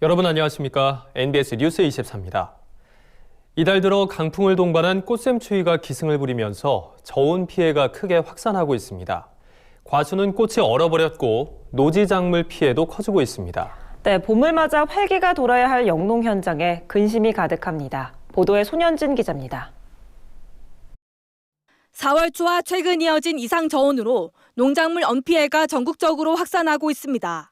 여러분 안녕하십니까? NBS 뉴스 24입니다. 이달 들어 강풍을 동반한 꽃샘추위가 기승을 부리면서 저온 피해가 크게 확산하고 있습니다. 과수는 꽃이 얼어버렸고 노지작물 피해도 커지고 있습니다. 네, 봄을 맞아 활기가 돌아야 할 영농 현장에 근심이 가득합니다. 보도에 손현진 기자입니다. 4월 초와 최근 이어진 이상 저온으로 농작물 언피해가 전국적으로 확산하고 있습니다.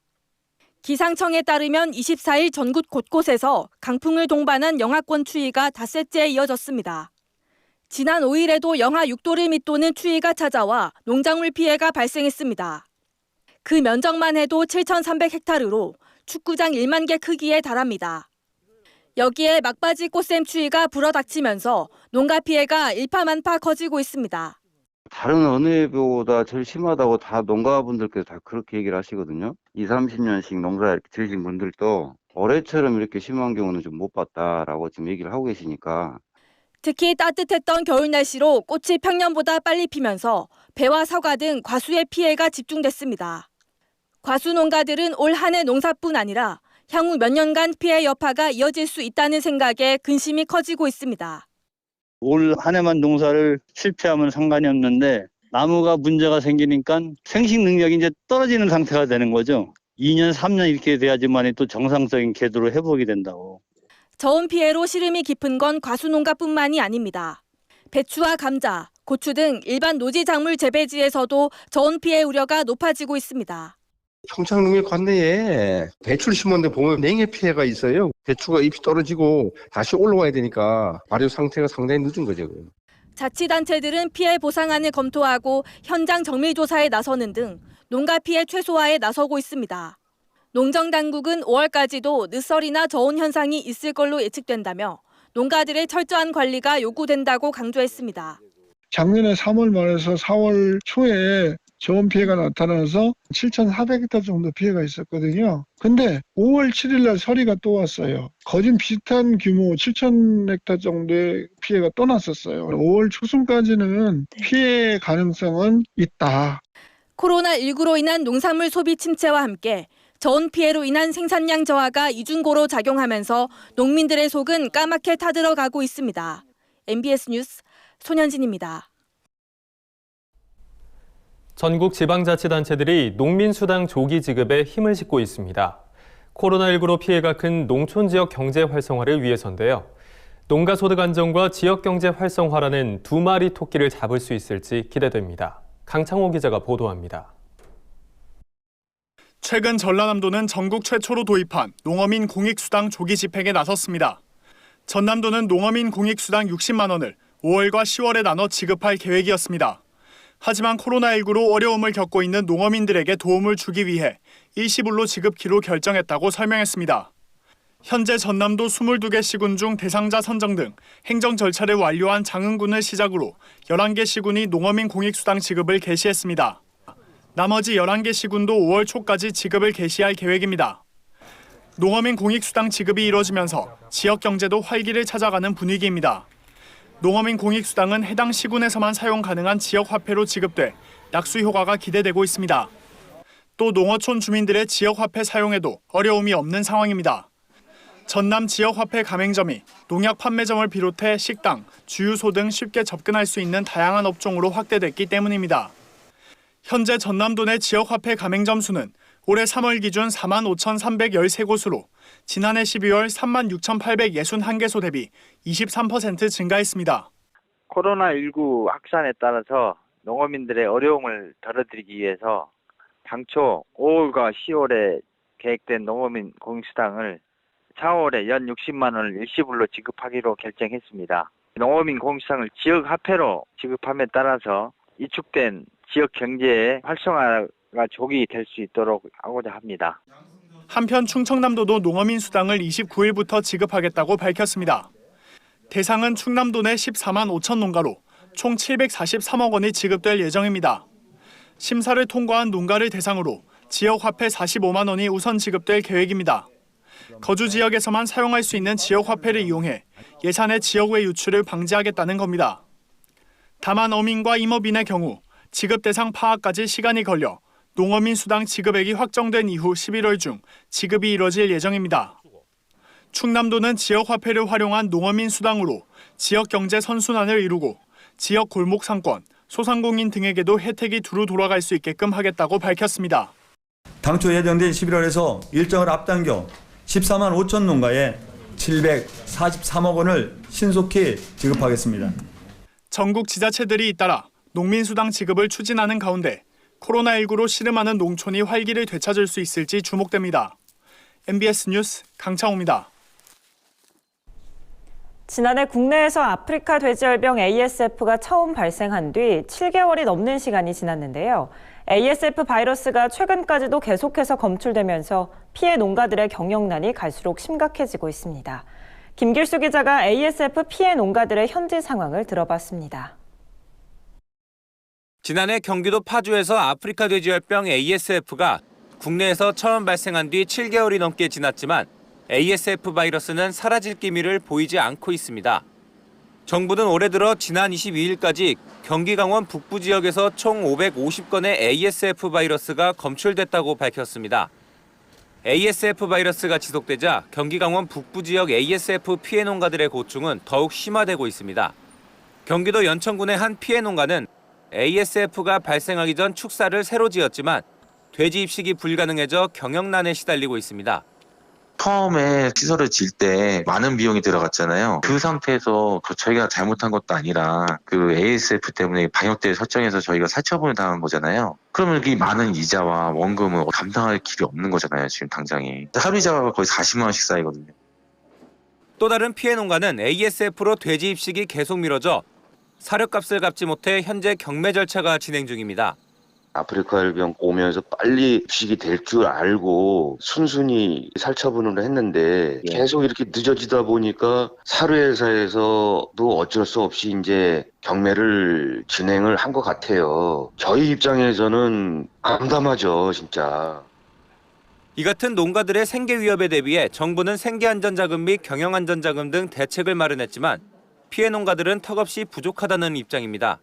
기상청에 따르면 24일 전국 곳곳에서 강풍을 동반한 영하권 추위가 닷새째 이어졌습니다. 지난 5일에도 영하 6도를 밑도는 추위가 찾아와 농작물 피해가 발생했습니다. 그 면적만 해도 7,300헥타르로 축구장 1만 개 크기에 달합니다. 여기에 막바지 꽃샘 추위가 불어닥치면서 농가 피해가 일파만파 커지고 있습니다. 다른 어느 해보다 제일 심하다고 다 농가분들께서 다 그렇게 얘기를 하시거든요. 20, 30년씩 농사 이렇게 지으신 분들도 올해처럼 이렇게 심한 경우는 좀 못 봤다라고 지금 얘기를 하고 계시니까. 특히 따뜻했던 겨울 날씨로 꽃이 평년보다 빨리 피면서 배와 사과 등 과수의 피해가 집중됐습니다. 과수 농가들은 올 한 해 농사뿐 아니라 향후 몇 년간 피해 여파가 이어질 수 있다는 생각에 근심이 커지고 있습니다. 올 한 해만 농사를 실패하면 상관이 없는데 나무가 문제가 생기니까 생식 능력이 이제 떨어지는 상태가 되는 거죠. 2년, 3년 이렇게 돼야지만 또 정상적인 궤도로 회복이 된다고. 저온 피해로 시름이 깊은 건 과수 농가뿐만이 아닙니다. 배추와 감자, 고추 등 일반 노지 작물 재배지에서도 저온 피해 우려가 높아지고 있습니다. 평창농협 관내에 배추를 심었는데 보면 냉해 피해가 있어요. 배추가 잎이 떨어지고 다시 올라와야 되니까 발효 상태가 상당히 늦은 거죠. 자치단체들은 피해 보상안을 검토하고 현장 정밀조사에 나서는 등 농가 피해 최소화에 나서고 있습니다. 농정당국은 5월까지도 늦설이나 저온 현상이 있을 걸로 예측된다며 농가들의 철저한 관리가 요구된다고 강조했습니다. 작년에 3월 말에서 4월 초에 저온 피해가 나타나서 7,400헥타르 정도 피해가 있었거든요. 근데 5월 7일 날 서리가 또 왔어요. 거진 비슷한 규모 7,000헥타르 정도의 피해가 또 났었어요. 5월 초순까지는 피해 가능성은 있다. 코로나19로 인한 농산물 소비 침체와 함께 저온 피해로 인한 생산량 저하가 이중고로 작용하면서 농민들의 속은 까맣게 타들어가고 있습니다. MBS 뉴스 손현진입니다. 전국 지방자치단체들이 농민수당 조기 지급에 힘을 싣고 있습니다. 코로나19로 피해가 큰 농촌 지역 경제 활성화를 위해서인데요. 농가 소득 안정과 지역 경제 활성화라는 두 마리 토끼를 잡을 수 있을지 기대됩니다. 강창호 기자가 보도합니다. 최근 전라남도는 전국 최초로 도입한 농어민 공익수당 조기 집행에 나섰습니다. 전남도는 농어민 공익수당 60만 원을 5월과 10월에 나눠 지급할 계획이었습니다. 하지만 코로나19로 어려움을 겪고 있는 농어민들에게 도움을 주기 위해 일시불로 지급키로 결정했다고 설명했습니다. 현재 전남도 22개 시군 중 대상자 선정 등 행정 절차를 완료한 장흥군을 시작으로 11개 시군이 농어민 공익수당 지급을 개시했습니다. 나머지 11개 시군도 5월 초까지 지급을 개시할 계획입니다. 농어민 공익수당 지급이 이뤄지면서 지역 경제도 활기를 찾아가는 분위기입니다. 농어민 공익수당은 해당 시군에서만 사용 가능한 지역 화폐로 지급돼 약수 효과가 기대되고 있습니다. 또 농어촌 주민들의 지역 화폐 사용에도 어려움이 없는 상황입니다. 전남 지역 화폐 가맹점이 농약 판매점을 비롯해 식당, 주유소 등 쉽게 접근할 수 있는 다양한 업종으로 확대됐기 때문입니다. 현재 전남도 내 지역 화폐 가맹점 수는 올해 3월 기준 45,313곳으로 지난해 12월 36,861개소 대비 23% 증가했습니다. 코로나19 확산에 따라서 농어민들의 어려움을 덜어드리기 위해서 당초 5월과 10월에 계획된 농어민 공익수당을 4월에 연 60만 원을 일시불로 지급하기로 결정했습니다. 농어민 공익수당을 지역 화폐로 지급함에 따라서 이축된 지역 경제의 활성화가 조기 될 수 있도록 하고자 합니다. 한편 충청남도도 농어민 수당을 29일부터 지급하겠다고 밝혔습니다. 대상은 충남도 내 14만 5천 농가로 총 743억 원이 지급될 예정입니다. 심사를 통과한 농가를 대상으로 지역 화폐 45만 원이 우선 지급될 계획입니다. 거주 지역에서만 사용할 수 있는 지역 화폐를 이용해 예산의 지역 외 유출을 방지하겠다는 겁니다. 다만 어민과 임업인의 경우 지급 대상 파악까지 시간이 걸려 농어민 수당 지급액이 확정된 이후 11월 중 지급이 이뤄질 예정입니다. 충남도는 지역 화폐를 활용한 농어민 수당으로 지역 경제 선순환을 이루고 지역 골목 상권, 소상공인 등에게도 혜택이 두루 돌아갈 수 있게끔 하겠다고 밝혔습니다. 당초 예정된 11월에서 일정을 앞당겨 14만 5천 농가에 743억 원을 신속히 지급하겠습니다. 전국 지자체들이 잇따라 농민수당 지급을 추진하는 가운데 코로나19로 씨름하는 농촌이 활기를 되찾을 수 있을지 주목됩니다. MBS 뉴스 강창호입니다. 지난해 국내에서 아프리카 돼지열병 ASF가 처음 발생한 뒤 7개월이 넘는 시간이 지났는데요. ASF 바이러스가 최근까지도 계속해서 검출되면서 피해 농가들의 경영난이 갈수록 심각해지고 있습니다. 김길수 기자가 ASF 피해 농가들의 현지 상황을 들어봤습니다. 지난해 경기도 파주에서 아프리카 돼지열병 ASF가 국내에서 처음 발생한 뒤 7개월이 넘게 지났지만 ASF 바이러스는 사라질 기미를 보이지 않고 있습니다. 정부는 올해 들어 지난 22일까지 경기 강원 북부 지역에서 총 550건의 ASF 바이러스가 검출됐다고 밝혔습니다. ASF 바이러스가 지속되자 경기 강원 북부 지역 ASF 피해 농가들의 고충은 더욱 심화되고 있습니다. 경기도 연천군의 한 피해 농가는 ASF가 발생하기 전 축사를 새로 지었지만 돼지 입식이 불가능해져 경영난에 시달리고 있습니다. 처음에 시설을 지을 때 많은 비용이 들어갔잖아요. 그 상태에서 저희가 잘못한 것도 아니라 그 ASF 때문에 방역대회 설정해서 저희가 살처분을 당한 거잖아요. 그러면 이 많은 이자와 원금을 감당할 길이 없는 거잖아요. 지금 당장에. 합의자가 거의 40만 원씩 쌓이거든요. 또 다른 피해 농가는 ASF로 돼지 입식이 계속 미뤄져 사료값을 갚지 못해 현재 경매 절차가 진행 중입니다. 아프리카 열병 오면서 빨리 입식이 될 줄 알고 순순히 살처분을 했는데 계속 이렇게 늦어지다 보니까 사료회사에서도 어쩔 수 없이 이제 경매를 진행을 한 것 같아요. 저희 입장에서는 암담하죠, 진짜. 이 같은 농가들의 생계 위협에 대비해 정부는 생계안전자금 및 경영안전자금 등 대책을 마련했지만 피해 농가들은 턱없이 부족하다는 입장입니다.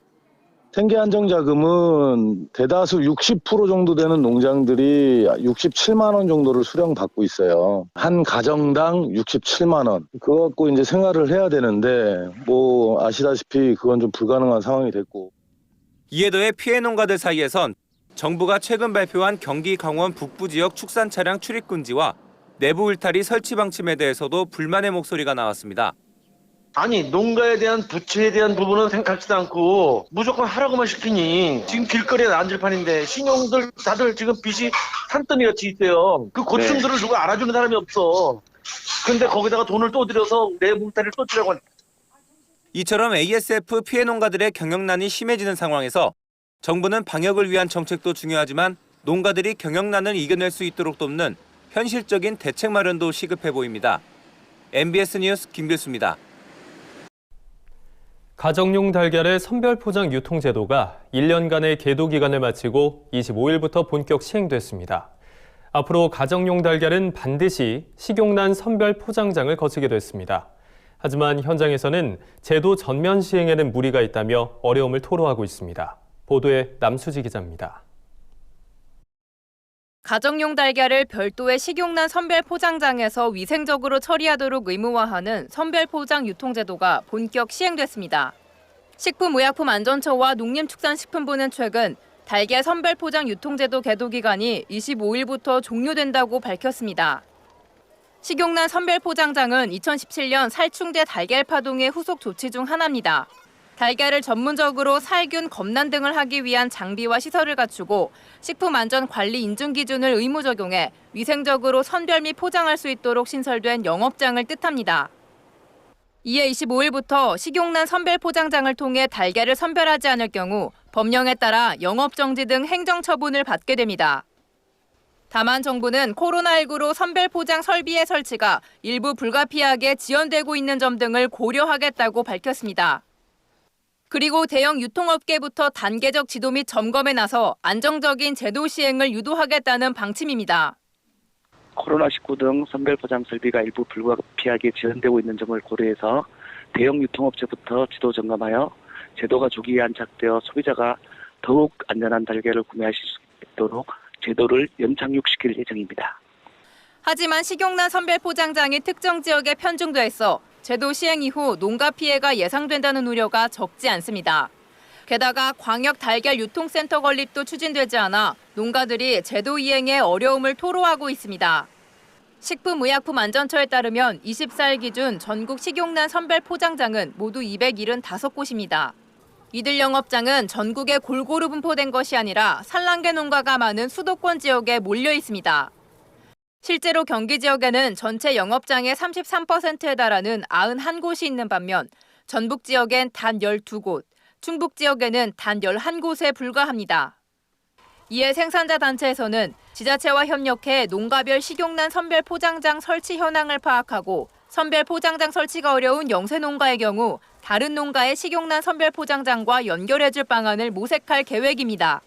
생계안정자금은 대다수 60% 정도 되는 농장들이 67만 원 정도를 수령받고 있어요. 한 가정당 67만 원. 그거 갖고 이제 생활을 해야 되는데 뭐 아시다시피 그건 좀 불가능한 상황이 됐고. 이에 더해 피해 농가들 사이에선 정부가 최근 발표한 경기 강원 북부 지역 축산 차량 출입 금지와 내부 울타리 설치 방침에 대해서도 불만의 목소리가 나왔습니다. 아니 농가에 대한 부채에 대한 부분은 생각하지도 않고 무조건 하라고만 시키니 지금 길거리에 안질판인데 신용들 다들 지금 빚이 산더미같이 있어요. 그 고충들을 누가 알아주는 사람이 없어. 근데 거기다가 돈을 또 들여서 내 물타리를 또 치라고 하니까. 이처럼 ASF 피해 농가들의 경영난이 심해지는 상황에서 정부는 방역을 위한 정책도 중요하지만 농가들이 경영난을 이겨낼 수 있도록 돕는 현실적인 대책 마련도 시급해 보입니다. MBS 뉴스 김길수입니다. 가정용 달걀의 선별 포장 유통 제도가 1년간의 계도 기간을 마치고 25일부터 본격 시행됐습니다. 앞으로 가정용 달걀은 반드시 식용란 선별 포장장을 거치게 됐습니다. 하지만 현장에서는 제도 전면 시행에는 무리가 있다며 어려움을 토로하고 있습니다. 보도에 남수지 기자입니다. 가정용 달걀을 별도의 식용란 선별 포장장에서 위생적으로 처리하도록 의무화하는 선별 포장 유통 제도가 본격 시행됐습니다. 식품의약품안전처와 농림축산식품부는 최근 달걀 선별 포장 유통 제도 계도 기간이 25일부터 종료된다고 밝혔습니다. 식용란 선별 포장장은 2017년 살충제 달걀 파동의 후속 조치 중 하나입니다. 달걀을 전문적으로 살균, 검란 등을 하기 위한 장비와 시설을 갖추고 식품안전관리 인증 기준을 의무 적용해 위생적으로 선별 및 포장할 수 있도록 신설된 영업장을 뜻합니다. 이에 25일부터 식용란 선별 포장장을 통해 달걀을 선별하지 않을 경우 법령에 따라 영업정지 등 행정처분을 받게 됩니다. 다만 정부는 코로나19로 선별 포장 설비의 설치가 일부 불가피하게 지연되고 있는 점 등을 고려하겠다고 밝혔습니다. 그리고 대형 유통업계부터 단계적 지도 및 점검에 나서 안정적인 제도 시행을 유도하겠다는 방침입니다. 코로나19 등 선별 포장 설비가 일부 불가피하게 지연되고 있는 점을 고려해서 대형 유통업체부터 지도 점검하여 제도가 조기에 안착되어 소비자가 더욱 안전한 달걀을 구매하실 수 있도록 제도를 연착륙시킬 예정입니다. 하지만 식용란 선별 포장장이 특정 지역에 편중돼 있어 제도 시행 이후 농가 피해가 예상된다는 우려가 적지 않습니다. 게다가 광역 달걀 유통센터 건립도 추진되지 않아 농가들이 제도 이행에 어려움을 토로하고 있습니다. 식품의약품안전처에 따르면 24일 기준 전국 식용란 선별 포장장은 모두 275곳입니다. 이들 영업장은 전국에 골고루 분포된 것이 아니라 산란계 농가가 많은 수도권 지역에 몰려 있습니다. 실제로 경기 지역에는 전체 영업장의 33%에 달하는 91곳이 있는 반면 전북 지역엔 단 12곳, 충북 지역에는 단 11곳에 불과합니다. 이에 생산자 단체에서는 지자체와 협력해 농가별 식용란 선별 포장장 설치 현황을 파악하고 선별 포장장 설치가 어려운 영세 농가의 경우 다른 농가의 식용란 선별 포장장과 연결해줄 방안을 모색할 계획입니다.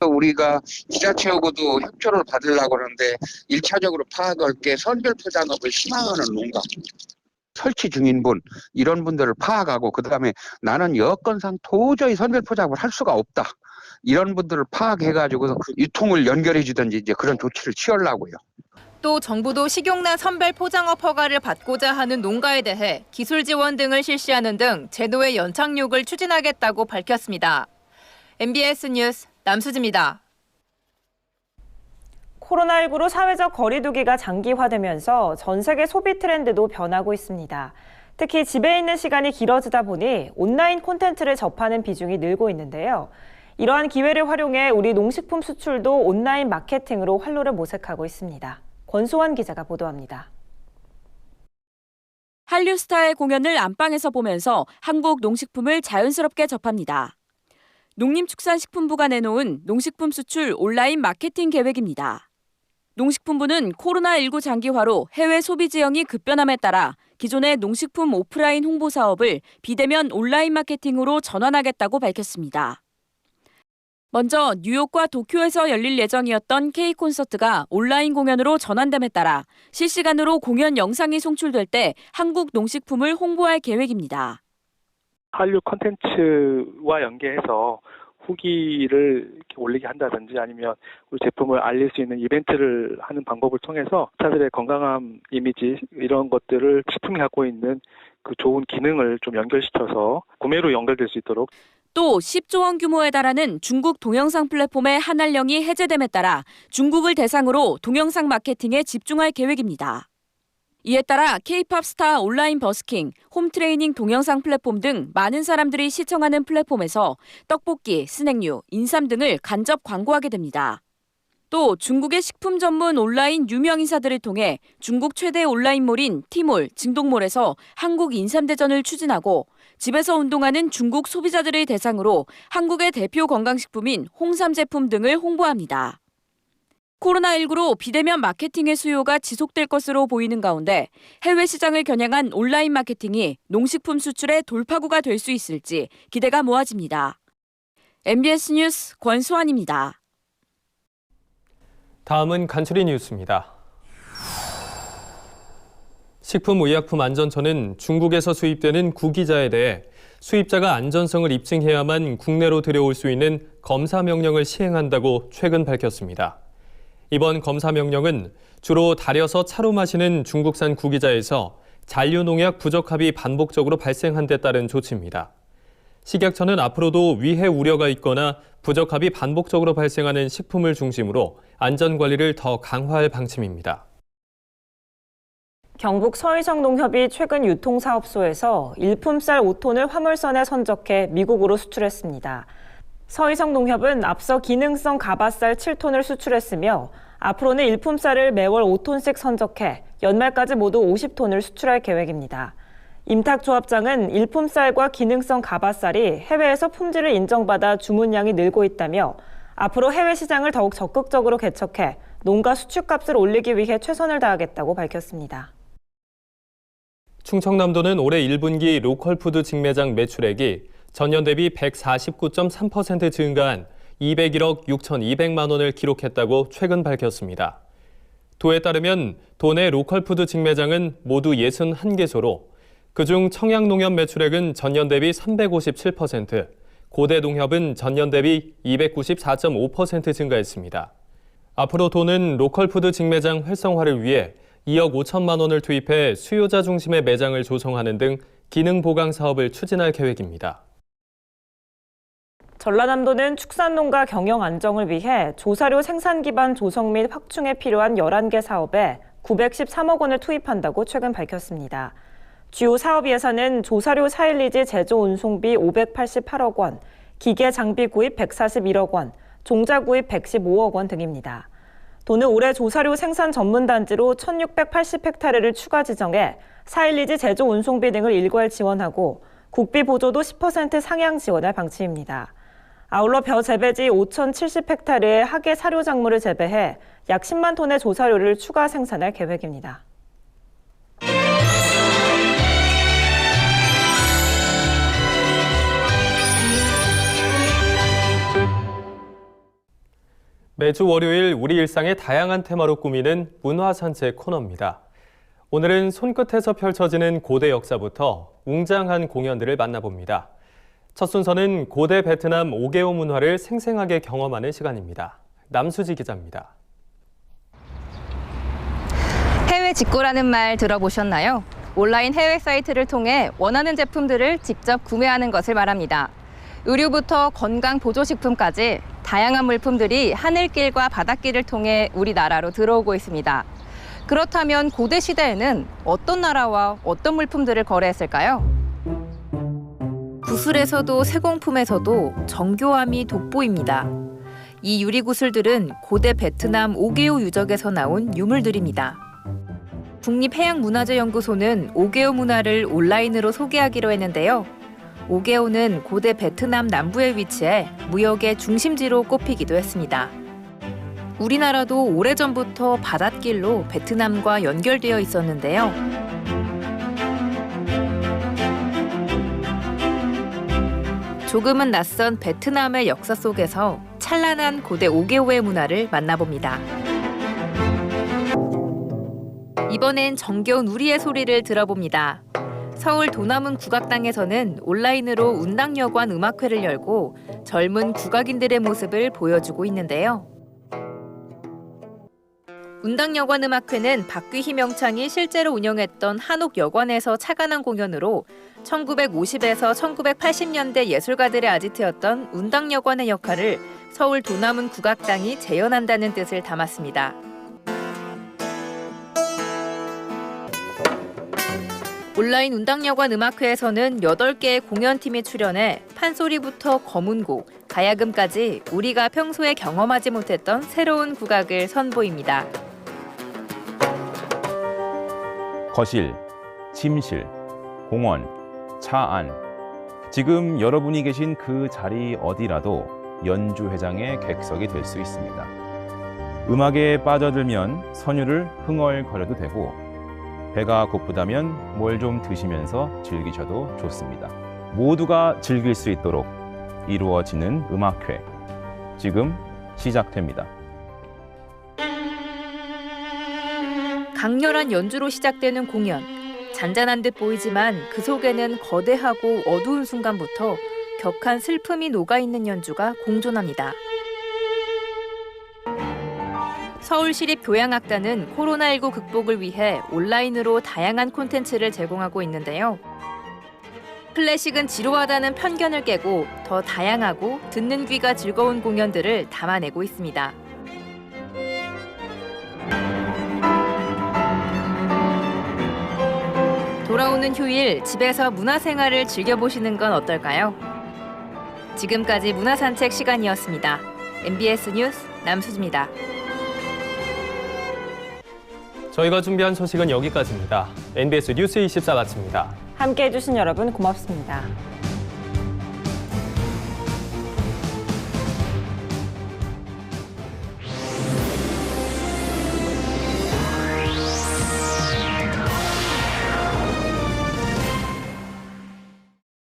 우리가 지자체하고도 협조를 받으려고 하는데 1차적으로 파악할 게 선별 포장업을 희망하는 농가. 설치 중인 분, 이런 분들을 파악하고 그다음에 나는 여건상 도저히 선별 포장을 할 수가 없다. 이런 분들을 파악해가지고 유통을 연결해 주든지 이제 그런 조치를 취하려고요. 또 정부도 식용란 선별 포장업 허가를 받고자 하는 농가에 대해 기술 지원 등을 실시하는 등 제도의 연착륙을 추진하겠다고 밝혔습니다. MBS 뉴스 남수지입니다. 코로나19로 사회적 거리두기가 장기화되면서 전 세계 소비 트렌드도 변하고 있습니다. 특히 집에 있는 시간이 길어지다 보니 온라인 콘텐츠를 접하는 비중이 늘고 있는데요. 이러한 기회를 활용해 우리 농식품 수출도 온라인 마케팅으로 활로를 모색하고 있습니다. 권소환 기자가 보도합니다. 한류 스타의 공연을 안방에서 보면서 한국 농식품을 자연스럽게 접합니다. 농림축산식품부가 내놓은 농식품 수출 온라인 마케팅 계획입니다. 농식품부는 코로나19 장기화로 해외 소비 지형이 급변함에 따라 기존의 농식품 오프라인 홍보 사업을 비대면 온라인 마케팅으로 전환하겠다고 밝혔습니다. 먼저 뉴욕과 도쿄에서 열릴 예정이었던 K-콘서트가 온라인 공연으로 전환됨에 따라 실시간으로 공연 영상이 송출될 때 한국 농식품을 홍보할 계획입니다. 한류 콘텐츠와 연계해서 후기를 이렇게 올리게 한다든지 아니면 우리 제품을 알릴 수 있는 이벤트를 하는 방법을 통해서 차들의 건강함 이미지 이런 것들을 식품이 갖고 있는 그 좋은 기능을 좀 연결시켜서 구매로 연결될 수 있도록. 또 10조 원 규모에 달하는 중국 동영상 플랫폼의 한알령이 해제됨에 따라 중국을 대상으로 동영상 마케팅에 집중할 계획입니다. 이에 따라 K-팝 스타 온라인 버스킹, 홈트레이닝 동영상 플랫폼 등 많은 사람들이 시청하는 플랫폼에서 떡볶이, 스낵류, 인삼 등을 간접 광고하게 됩니다. 또 중국의 식품 전문 온라인 유명 인사들을 통해 중국 최대 온라인몰인 티몰, 증동몰에서 한국 인삼대전을 추진하고 집에서 운동하는 중국 소비자들을 대상으로 한국의 대표 건강식품인 홍삼 제품 등을 홍보합니다. 코로나19로 비대면 마케팅의 수요가 지속될 것으로 보이는 가운데 해외 시장을 겨냥한 온라인 마케팅이 농식품 수출의 돌파구가 될 수 있을지 기대가 모아집니다. MBS 뉴스 권수환입니다. 다음은 간추린 뉴스입니다. 식품의약품안전처는 중국에서 수입되는 구기자에 대해 수입자가 안전성을 입증해야만 국내로 들여올 수 있는 검사 명령을 시행한다고 최근 밝혔습니다. 이번 검사 명령은 주로 달여서 차로 마시는 중국산 구기자에서 잔류농약 부적합이 반복적으로 발생한 데 따른 조치입니다. 식약처는 앞으로도 위해 우려가 있거나 부적합이 반복적으로 발생하는 식품을 중심으로 안전관리를 더 강화할 방침입니다. 경북 서희성농협이 최근 유통사업소에서 일품쌀 5톤을 화물선에 선적해 미국으로 수출했습니다. 서희성농협은 앞서 기능성 가바쌀 7톤을 수출했으며 앞으로는 일품쌀을 매월 5톤씩 선적해 연말까지 모두 50톤을 수출할 계획입니다. 임탁조합장은 일품쌀과 기능성 가바쌀이 해외에서 품질을 인정받아 주문량이 늘고 있다며 앞으로 해외 시장을 더욱 적극적으로 개척해 농가 수출값을 올리기 위해 최선을 다하겠다고 밝혔습니다. 충청남도는 올해 1분기 로컬푸드 직매장 매출액이 전년 대비 149.3% 증가한 201억 6,200만 원을 기록했다고 최근 밝혔습니다. 도에 따르면 도내 로컬푸드 직매장은 모두 61개소로 그중 청양농협 매출액은 전년 대비 357%, 고대농협은 전년 대비 294.5% 증가했습니다. 앞으로 도는 로컬푸드 직매장 활성화를 위해 2억 5천만 원을 투입해 수요자 중심의 매장을 조성하는 등 기능 보강 사업을 추진할 계획입니다. 전라남도는 축산농가 경영 안정을 위해 조사료 생산 기반 조성 및 확충에 필요한 11개 사업에 913억 원을 투입한다고 최근 밝혔습니다. 주요 사업 예산은 조사료 사일리지 제조 운송비 588억 원, 기계 장비 구입 141억 원, 종자 구입 115억 원 등입니다. 도는 올해 조사료 생산 전문 단지로 1,680헥타르를 추가 지정해 사일리지 제조 운송비 등을 일괄 지원하고 국비 보조도 10% 상향 지원할 방침입니다. 아울러 벼 재배지 5,070헥타르의 하계 사료 작물을 재배해 약 10만 톤의 조사료를 추가 생산할 계획입니다. 매주 월요일 우리 일상의 다양한 테마로 꾸미는 문화산책 코너입니다. 오늘은 손끝에서 펼쳐지는 고대 역사부터 웅장한 공연들을 만나봅니다. 첫 순서는 고대 베트남 오게오 문화를 생생하게 경험하는 시간입니다. 남수지 기자입니다. 해외 직구라는 말 들어보셨나요? 온라인 해외 사이트를 통해 원하는 제품들을 직접 구매하는 것을 말합니다. 의류부터 건강 보조식품까지 다양한 물품들이 하늘길과 바닷길을 통해 우리나라로 들어오고 있습니다. 그렇다면 고대 시대에는 어떤 나라와 어떤 물품들을 거래했을까요? 구슬에서도 세공품에서도 정교함이 돋보입니다. 이 유리구슬들은 고대 베트남 오게오 유적에서 나온 유물들입니다. 국립해양문화재연구소는 오게오 문화를 온라인으로 소개하기로 했는데요. 오게오는 고대 베트남 남부에 위치해 무역의 중심지로 꼽히기도 했습니다. 우리나라도 오래전부터 바닷길로 베트남과 연결되어 있었는데요. 조금은 낯선 베트남의 역사 속에서 찬란한 고대 오게오의 문화를 만나봅니다. 이번엔 정겨운 우리의 소리를 들어봅니다. 서울 도남은 국악당에서는 온라인으로 운당여관 음악회를 열고 젊은 국악인들의 모습을 보여주고 있는데요. 운당여관 음악회는 박귀희 명창이 실제로 운영했던 한옥여관에서 착안한 공연으로 1950에서 1980년대 예술가들의 아지트였던 운당여관의 역할을 서울 도남은 국악당이 재현한다는 뜻을 담았습니다. 온라인 운당여관 음악회에서는 8개의 공연팀이 출연해 판소리부터 거문곡, 가야금까지 우리가 평소에 경험하지 못했던 새로운 국악을 선보입니다. 거실, 침실, 공원, 차 안. 지금 여러분이 계신 그 자리 어디라도 연주회장의 객석이 될 수 있습니다. 음악에 빠져들면 선율을 흥얼거려도 되고 배가 고프다면 뭘 좀 드시면서 즐기셔도 좋습니다. 모두가 즐길 수 있도록 이루어지는 음악회. 지금 시작됩니다. 강렬한 연주로 시작되는 공연. 잔잔한 듯 보이지만 그 속에는 거대하고 어두운 순간부터 격한 슬픔이 녹아있는 연주가 공존합니다. 서울시립교향악단은 코로나19 극복을 위해 온라인으로 다양한 콘텐츠를 제공하고 있는데요. 클래식은 지루하다는 편견을 깨고 더 다양하고 듣는 귀가 즐거운 공연들을 담아내고 있습니다. 돌아오는 휴일, 집에서 문화생활을 즐겨보시는 건 어떨까요? 지금까지 문화산책 시간이었습니다. MBS 뉴스 남수지입니다. 저희가 준비한 소식은 여기까지입니다. MBS 뉴스 24 마칩니다. 함께해 주신 여러분 고맙습니다.